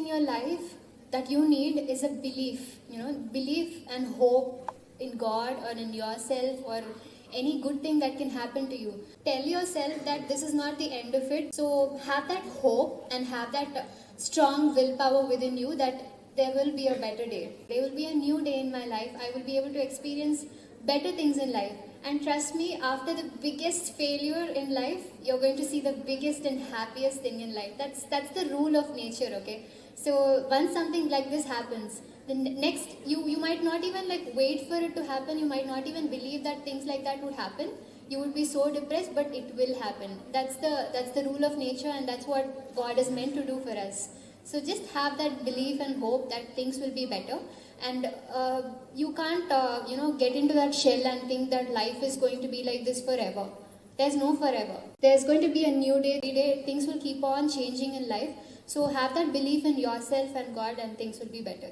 in your life that you need is a belief, belief and hope in God or in yourself or any good thing that can happen to you. Tell yourself that this is not the end of it. So have that hope and have that strong willpower within you that there will be a better day. There will be a new day in my life. I will be able to experience better things in life. And trust me, after the biggest failure in life, you're going to see the biggest and happiest thing in life. That's the rule of nature, okay? So once something like this happens, the next you might not even like wait for it to happen. You might not even believe that things like that would happen. You would be so depressed, but it will happen. That's the rule of nature, and that's what God is meant to do for us. So just have that belief and hope that things will be better, and you can't get into that shell and think that life is going to be like this forever. There's no forever. There's going to be a new day. Every day things will keep on changing in life. So have that belief in yourself and God, and things will be better.